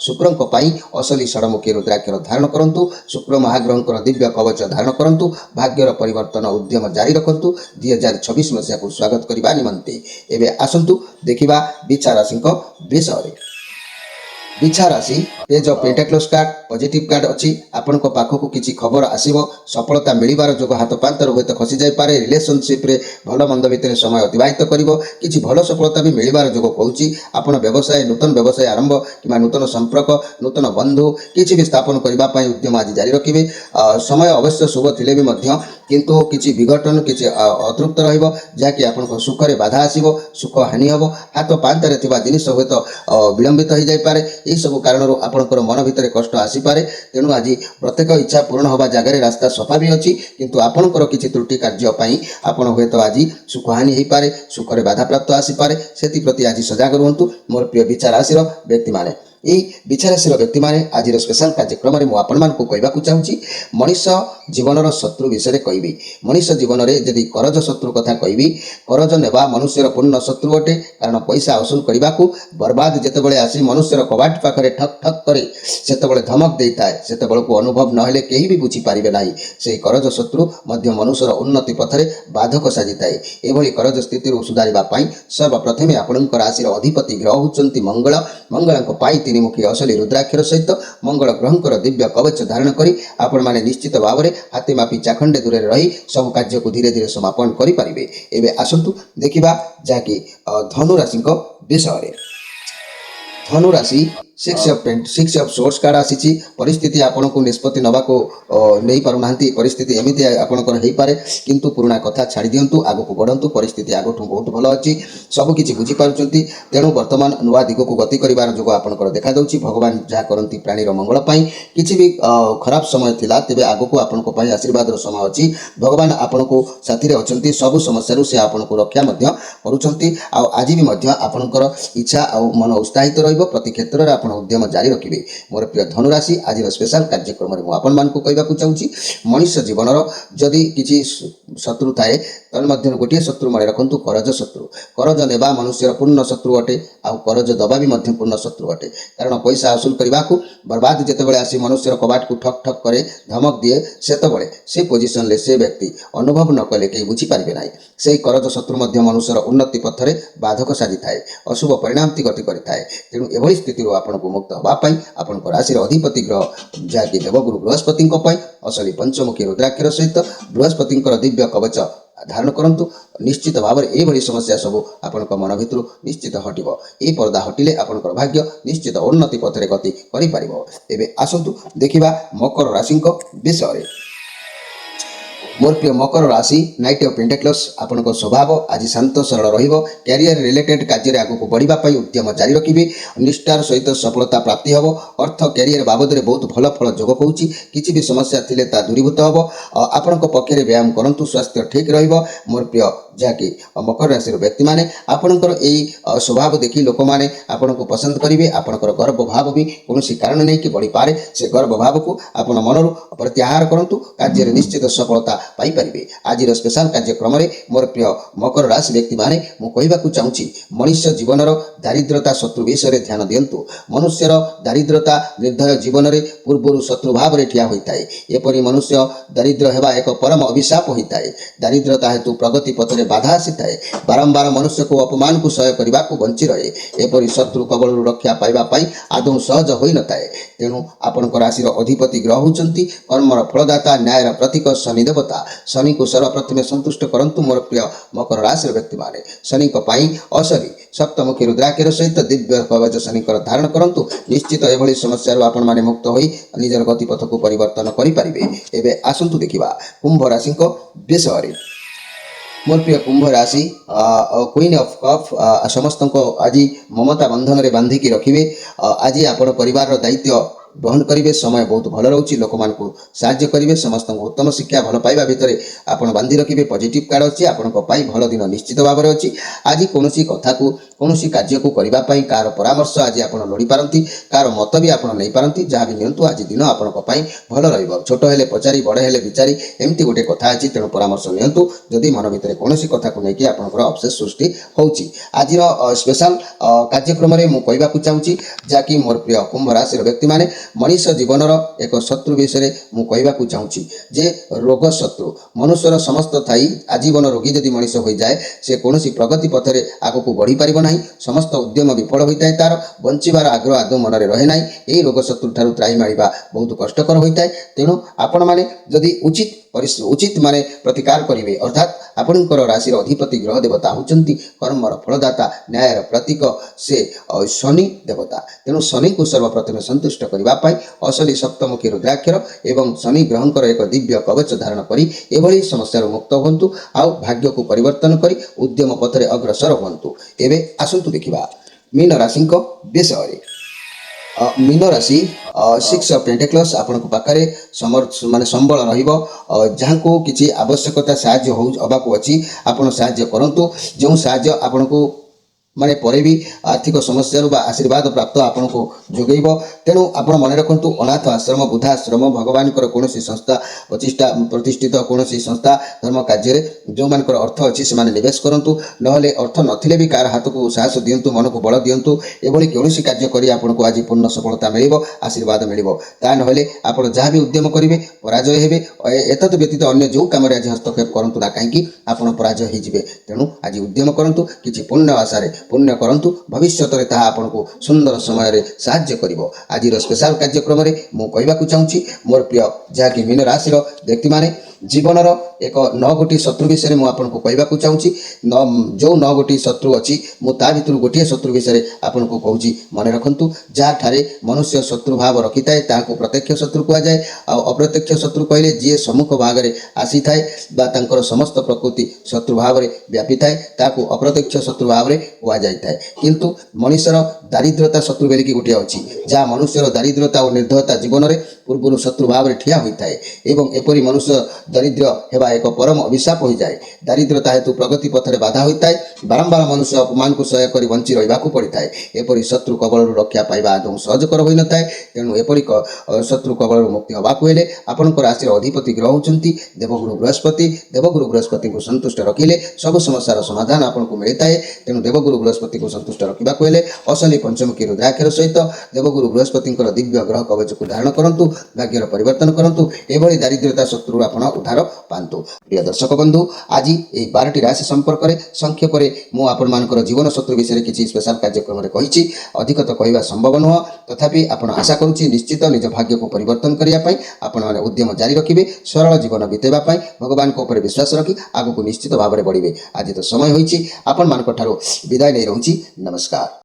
ଶୁକ୍ରଙ୍କ ପାଇଁ ଅସଲି ଷଡ଼ମୁଖୀ ରୁଦ୍ରାକ୍ଷର ଧାରଣ କରନ୍ତୁ। ଶୁକ୍ର ମହାଗ୍ରହଙ୍କର ଦିବ୍ୟ କବଚ ଧାରଣ କରନ୍ତୁ। ଭାଗ୍ୟର ପରିବର୍ତ୍ତନ ଉଦ୍ୟମ ଜାରି ରଖନ୍ତୁ 2026 ମସିହାକୁ ସ୍ୱାଗତ କରିବା ନିମନ୍ତେ। ଏବେ ଆସନ୍ତୁ ଦେଖିବା ବିଛା ରାଶିଙ୍କ ବିଷୟରେ। ବିଛା ରାଶି, page of pentacles card positive card ଅଛି। ଆପଣଙ୍କ ପାଖକୁ କିଛି ଖବର ଆସିବ, ସଫଳତା ମିଳିବାର ଯୋଗ ହାତ ପାନ୍ତାରୁ ହୁଏତ ଖସିଯାଇପାରେ। ରିଲେସନସିପ୍ରେ ଭଲ ମନ୍ଦ ଭିତରେ ସମୟ ଅତିବାହିତ କରିବ। କିଛି ଭଲ ସଫଳତା ବି ମିଳିବାର ଯୋଗ କହୁଛି। ଆପଣ ବ୍ୟବସାୟ, ନୂତନ ବ୍ୟବସାୟ ଆରମ୍ଭ କିମ୍ବା ନୂତନ ସମ୍ପର୍କ, ନୂତନ ବନ୍ଧୁ କିଛି ବି ସ୍ଥାପନ କରିବା ପାଇଁ ଉଦ୍ୟମ ଆଜି ଜାରି ରଖିବେ। ସମୟ ଅବଶ୍ୟ ଶୁଭ ଥିଲେ ବି ମଧ୍ୟ କିନ୍ତୁ କିଛି ବିଘଟନ, କିଛି ଅତୃପ୍ତ ରହିବ, ଯାହାକି ଆପଣଙ୍କ ସୁଖରେ ବାଧା ଆସିବ, ସୁଖ ହାନି ହେବ। ହାତ ପାନ୍ତାରେ ଥିବା ଜିନିଷ ହୁଏତ ବିଳମ୍ବିତ ହୋଇଯାଇପାରେ। ଏହିସବୁ କାରଣରୁ ଆପଣଙ୍କର ମନ ଭିତରେ କଷ୍ଟ ଆସିପାରେ। ତେଣୁ ଆଜି ପ୍ରତ୍ୟେକ ଇଚ୍ଛା ପୂରଣ ହେବା ଜାଗାରେ ରାସ୍ତା ସଫା ବି ଅଛି, କିନ୍ତୁ ଆପଣଙ୍କର କିଛି ତ୍ରୁଟି କାର୍ଯ୍ୟ ପାଇଁ ଆପଣ ହୁଏତ ଆଜି ସୁଖହାନି ହୋଇପାରେ, ସୁଖରେ ବାଧାପ୍ରାପ୍ତ ଆସିପାରେ। ସେଥିପ୍ରତି ଆଜି ସଜାଗ ରୁହନ୍ତୁ ମୋର ପ୍ରିୟ ବିଛା ରାଶିର ବ୍ୟକ୍ତିମାନେ। এই ବିଛା ରାଶିର ବ୍ୟକ୍ତିମାନେ ଆଜିର ସ୍ପେଶାଲ କାର୍ଯ୍ୟକ୍ରମରେ ମୁଁ ଆପଣମାନଙ୍କୁ କହିବାକୁ ଚାହୁଁଛି, ମଣିଷ ଜୀବନର ଶତ୍ରୁ ବିଷୟରେ କହିବି। ମଣିଷ ଜୀବନରେ ଯଦି କରଜ ଶତ୍ରୁ କଥା କହିବି, କରଜ ନେବା ମନୁଷ୍ୟର ପୂର୍ଣ୍ଣ ଶତ୍ରୁ ଅଟେ। କାରଣ ପଇସା ଅସୁଲ କରିବାକୁ ବର୍ବାଦ ଯେତେବେଳେ ଆସି ମନୁଷ୍ୟର କବାଟ ପାଖରେ ଠକ୍ ଠକ୍ କରି ସେତେବେଳେ ଧମକ ଦେଇଥାଏ, ସେତେବେଳକୁ ଅନୁଭବ ନହେଲେ କେହି ବି ବୁଝିପାରିବେ ନାହିଁ। ସେହି କରଜ ଶତ୍ରୁ ମଧ୍ୟ ମନୁଷ୍ୟର ଉନ୍ନତି ପଥରେ ବାଧକ ସାଜିଥାଏ। ଏଭଳି କରଜ ସ୍ଥିତିରୁ ସୁଧାରିବା ପାଇଁ ସର୍ବପ୍ରଥମେ ଆପଣଙ୍କ ରାଶିର ଅଧିପତି ଗ୍ରହ ହେଉଛନ୍ତି ମଙ୍ଗଳ। ମଙ୍ଗଳଙ୍କ ପାଇଁ ତିନିମୁଖୀ ଅସଲି ରୁଦ୍ରାକ୍ଷର ସହିତ ମଙ୍ଗଳ ଗ୍ରହଙ୍କର ଦିବ୍ୟ କବଚ ଧାରଣ କରି ଆପଣମାନେ ନିଶ୍ଚିତ ଭାବରେ ହାତେ ମାପି ଚାଖଣ୍ଡେ ଦୂରରେ ରହି ସବୁ କାର୍ଯ୍ୟକୁ ଧୀରେ ଧୀରେ ସମାପନ କରିପାରିବେ। ଏବେ ଆସନ୍ତୁ ଦେଖିବା ଯାହାକି ଧନୁ ରାଶିଙ୍କ ବିଷୟରେ। ଧନୁ ରାଶି, ସିକ୍ସ ଅଫ୍ ସୋର୍ସ କାର୍ଡ଼ ଆସିଛି। ପରିସ୍ଥିତି ଆପଣଙ୍କୁ ନିଷ୍ପତ୍ତି ନେବାକୁ ନେଇପାରୁନାହାନ୍ତି, ପରିସ୍ଥିତି ଏମିତି ଆପଣଙ୍କର ହେଇପାରେ, କିନ୍ତୁ ପୁରୁଣା କଥା ଛାଡ଼ି ଦିଅନ୍ତୁ, ଆଗକୁ ବଢ଼ନ୍ତୁ। ପରିସ୍ଥିତି ଆଗଠୁ ବହୁତ ଭଲ ଅଛି, ସବୁକିଛି ବୁଝିପାରୁଛନ୍ତି। ତେଣୁ ବର୍ତ୍ତମାନ ନୂଆ ଦିଗକୁ ଗତି କରିବାର ଯୋଗ ଆପଣଙ୍କର ଦେଖାଦେଉଛି। ଭଗବାନ ଯାହା କରନ୍ତି ପ୍ରାଣୀର ମଙ୍ଗଳ ପାଇଁ। କିଛି ବି ଖରାପ ସମୟ ଥିଲା, ତେବେ ଆଗକୁ ଆପଣଙ୍କ ପାଇଁ ଆଶୀର୍ବାଦର ସମୟ ଅଛି। ଭଗବାନ ଆପଣଙ୍କୁ ସାଥିରେ ଅଛନ୍ତି, ସବୁ ସମସ୍ୟାରୁ ସେ ଆପଣଙ୍କୁ ରକ୍ଷା ମଧ୍ୟ କରୁଛନ୍ତି। ଆଉ ଆଜି ବି ମଧ୍ୟ ଆପଣଙ୍କର ଇଚ୍ଛା ଆଉ ମନ ଉତ୍ସାହିତ ରହିବ। ପ୍ରତି କ୍ଷେତ୍ରରେ ଆପଣ ଉଦ୍ୟମ ଜାରି ରଖିବେ। ମୋର ପ୍ରିୟ ଧନୁରାଶି, ଆଜିର ସ୍ପେଶାଲ କାର୍ଯ୍ୟକ୍ରମରେ ମୁଁ ଆପଣମାନଙ୍କୁ କହିବାକୁ ଚାହୁଁଛି, ମଣିଷ ଜୀବନର ଯଦି କିଛି ଶତ୍ରୁ ଥାଏ ତାହେଲେ ମଧ୍ୟରୁ ଗୋଟିଏ ଶତ୍ରୁ ମନେ ରଖନ୍ତୁ, କରଜ ଶତ୍ରୁ। କରଜ ନେବା ମନୁଷ୍ୟର ପୂର୍ଣ୍ଣ ଶତ୍ରୁ ଅଟେ, ଆଉ କରଜ ଦେବା ବି ମଧ୍ୟ ପୂର୍ଣ୍ଣ ଶତ୍ରୁ ଅଟେ। କାରଣ ପଇସା ଅସୁଲ କରିବାକୁ ବର୍ବାଦ ଯେତେବେଳେ ଆସି ମନୁଷ୍ୟର କବାଟକୁ ଠକ୍ ଠକ୍ କରେ, ଧମକ ଦିଏ, ସେତେବେଳେ ସେ ପୋଜିସନରେ ସେ ବ୍ୟକ୍ତି ଅନୁଭବ ନ କଲେ କେହି ବୁଝିପାରିବେ ନାହିଁ। ସେହି କରଜ ଶତ୍ରୁ ମଧ୍ୟ ମନୁଷ୍ୟର ଉନ୍ନତି ପଥରେ ବାଧକ ସାଜିଥାଏ, ଅଶୁଭ ପରିଣାମତି ଗତି କରିଥାଏ। ତେଣୁ ଏଭଳି ସ୍ଥିତିରୁ ଆପଣଙ୍କୁ ମୁକ୍ତ ହେବା ପାଇଁ ଆପଣଙ୍କ ରାଶିର ଅଧିପତି ଗ୍ରହ ଯାହାକି ଦେବଗୁରୁ ବୃହସ୍ପତିଙ୍କ ପାଇଁ ଅସଲି ପଞ୍ଚମୁଖୀ ରୁଦ୍ରାକ୍ଷର ସହିତ ବୃହସ୍ପତିଙ୍କର ଦିବ୍ୟ କବଚ ଧାରଣ କରନ୍ତୁ। ନିଶ୍ଚିତ ଭାବରେ ଏହିଭଳି ସମସ୍ୟା ସବୁ ଆପଣଙ୍କ ମନ ଭିତରୁ ନିଶ୍ଚିତ ହଟିବ। ଏହି ପର୍ଦ୍ଦା ହଟିଲେ ଆପଣଙ୍କର ଭାଗ୍ୟ ନିଶ୍ଚିତ ଉନ୍ନତି ପଥରେ ଗତି କରିପାରିବ। ଏବେ ଆସନ୍ତୁ ଦେଖିବା ମକର ରାଶିଙ୍କ ବିଷୟରେ। मोर प्रिय मकर राशि नाइट ऑफ पेंटाक्लस आपन स्वभाव आज शांत सरल रहिबो कैरियर रिलेटेड कार्य आगक बढ़िबा पई उद्यम जारी रखिबे निष्ठार सहित सफलता प्राप्ति हबो अर्थ कैरियर बाबद में बहुत भल फल जोग कहूची किछि भी समस्या थिले ता दूरीभूत हबो आपन पक्षरे व्यायाम करंतु स्वास्थ्य ठीक रहिबो मोर प्रिय जहाँकि मकर राशि व्यक्ति मैंने आपणकर यही स्वभाव देखि लोक मैंने आपन को पसंद करेंगे आपणकर गर्व भाव भी कौन कारण नहीं कि बढ़ी पारे से गर्व भाव को आपण मनरू प्रत्याहार करंतु कार्य निश्चित सफलता पाइपर आज स्पेशल कार्यक्रम में मोर प्रिय मकर राशि व्यक्ति मैंने मुझे चाहूँगी मनुष्य जीवन दारिद्रता शत्रु विषय ध्यान दिंतु मनुष्यर दारिद्रता निर्दय जीवन में पूर्व शत्रु भाव में ठिया होता है एपरी मनुष्य दरिद्र होगा एक परम अभिशाप होता है दारिद्रता हेतु प्रगति पथ बाधा आसी थाए बारंबार मनुष्य को अपमान को सह्य करने को बंची रहे एपरी शत्रु कबल रक्षा पाइबापी आदौ सहज हो न थाए तेणु आपण राशि अधिपति ग्रह होती कर्मर फलदाता न्यायर प्रतीक शनि देवता शनि को सर्वप्रथम संतुष्ट करंतु मोर प्रिय मकर राशि व्यक्ति माने शनि असली सप्तमुखी रुद्राक्षर सहित दिव्य कवच शनि धारण करंतु निश्चित एभली समस्या आपण माने मुक्त होई निजर गतिपथ को परिवर्तन करें एवं आसतु देखा कुंभ राशि विषय मोर प्रिय कुंभ राशि क्वीन ऑफ कप समस्त को आज ममता बंधन में बांधिकी रखिए आज आप परिवार दायित्व ग्रहण करेंगे समय बहुत भल रोचे लोक मानू साहाय्य करेंगे समस्त उत्तम शिक्षा भल पाइबा भितर आप बांधि रखिए पॉजिटिव कार्ड अच्छी आपण भल दिन निश्चित भाव में अच्छी आज कौन कथा को कौन कार्य को करने कार परामर्श आज आप लोड़ी पारती कार मत भी आप नहीं पारती जहाँ भी नियंतु आज दिन आपण भल रोट हेले पचारि बड़ हेले विचारी एमती गोटे कथा अच्छी तेणु परामर्श नियंतु जदि मन भितर कौन कथा को लेकिन आपंकर अवशेष सृष्टि होची आज स्पेशल कार्यक्रम में मुझे चाहूँगी जहाँकि मोर प्रिय कुंभ राशि व्यक्ति मैंने मनुष्य जीवन एक शत्रु विषय मुझे चाहूँगी जे रोग शत्रु मनुष्यर समस्त थाई आजीवन रोगी जदि मनुष्य हो जाए से कौन प्रगति पथ में आगक बढ़ी पार ना समस्त उद्यम विफल होता है तार बंचार आग्रह आदौ मन में रहे ना यही रोग शत्रु ठार त्राही मारिबा बहुत कष्टकर होता है तेणु आपण मैंने जदि उचित माने प्रतिकार करेंगे अर्थात आपणकर राशि अधिपति ग्रह देवता होती कर्मर फलदाता न्यायर प्रतीक से शनि देवता तेणु शनि को सर्वप्रथम संतुष्ट करने असली सप्तमुखी रुद्राक्षर एवं शनि ग्रहंकर एक दिव्य कवच धारण करी एभली समस्या मुक्त हूँ आउ भाग्य को परिवर्तन करी उद्यम पथरे अग्रसर हूँ एवं आसतु देखा मीन राशि विषय मीन राशि 6 ऑफ पेंटाक्लस आपण पाखे माने संबल रहिबो जहाँ को किसी आवश्यकता साहाय्य होबाक अच्छी आपण साहाय्य करंतु जो साहाय्य आपण को माने परे भी आर्थिक समस्या आशीर्वाद प्राप्त आपन को जोगेब तेणु आप मन रखु अनाथ आश्रम बुद्धाश्रम भगवान कौन संस्था प्रतिष्ठित कौन संस्था धर्म कार्य जो मान अर्थ अच्छी से निवेश करूँ ना अर्थ नथिले भी कार हाथ को साहस दिंतु मन को बल दिंतु एभली कौन कार्य कर आपन को आज पूर्ण सफलता मिल आशीर्वाद मिल ता ना आप जहाँ भी उद्यम करेंगे पराजय हे एतद व्यतीत अन्य जो कम आज हस्तक्षेप करूँ ना कहीं आप पराजय हो तेणु आज उद्यम करूँ कि पुण्य आशार पुण्य करंतु भविष्य में ताहा आपन को सुंदर समय साहाय्य करिवो आज स्पेशल कार्यक्रम में मुझे चाहूँगी मोर प्रिय जहाँकि मीन राशि व्यक्ति माने जीवन एक 9 गोटी शत्रु विषय मुझे कहवाक चाहूँगी जो 9 गोटी शत्रु अच्छी मुझा भर गोटे शत्रु विषय आपन को कहूँ मन रखु जहाँ ठारे मनुष्य शत्रु भाव रखी थाए ताको प्रत्यक्ष शत्रु कहुए अप्रत्यक्ष शत्रु कहले जी सम्मुख भाग में आसी थाए समस्त प्रकृति शत्रु भाव में व्यापी थाए ताको अप्रत्यक्ष शत्रु भाव में कहुए किंतु मनुष्यर दारिद्रता शत्रु बेलिकी गोटे अच्छी जहाँ मनुष्यर दारिद्रता और निर्धयता जीवन में पूर्व शत्रु भाव में ठिया होता है एवं एपरी मनुष्य दरिद्र हेबा एक परम अभिशाप हो जाए दारिद्रता हेतु प्रगति पथ में बाधा होता है बारंबार मनुष्य अपमान को सह्य कर बंची रहा पड़ता है एपरी शत्रु कबल रक्षा पाइबा आदौ सहजकर हो न थाए तेणु एपरी शत्रु कबल मुक्ति होगाक हेले आपंकर राशि अधिपति ग्रह होती देवगुरु बृहस्पति को संतुष्ट रखिले सब समस्यार समाधान आपको मिलता है तेणु देवगुरु बृहस्पति को संतुष्ट रखा हेले असली पंचमुखी रुद्राक्षर सहित देवगुरु बृहस्पति दिव्य ग्रह कवच को धारण करूँ भाग्यर परिवर्तन करूँ एभली दारिद्रता शत्रु आपण उद्धार पातु प्रिय दर्शक बंधु आज ये 12टी राशि संपर्क में संक्षेप में मुझे जीवन शत्रु विषय किसी स्पेशल कार्यक्रम में कही अधिक तो कहवा संभव नुह तथापि आप आशा करुच्ची निश्चित निज भाग्य को परिवर्तन करने आपण मैंने उद्यम जारी रखिए सरल जीवन बीतेवाई भगवान को ऊपर विश्वास रखी आगक निश्चित भाव में बढ़े आज तो समय होती आपण मान विदाय नहीं रोची नमस्कार।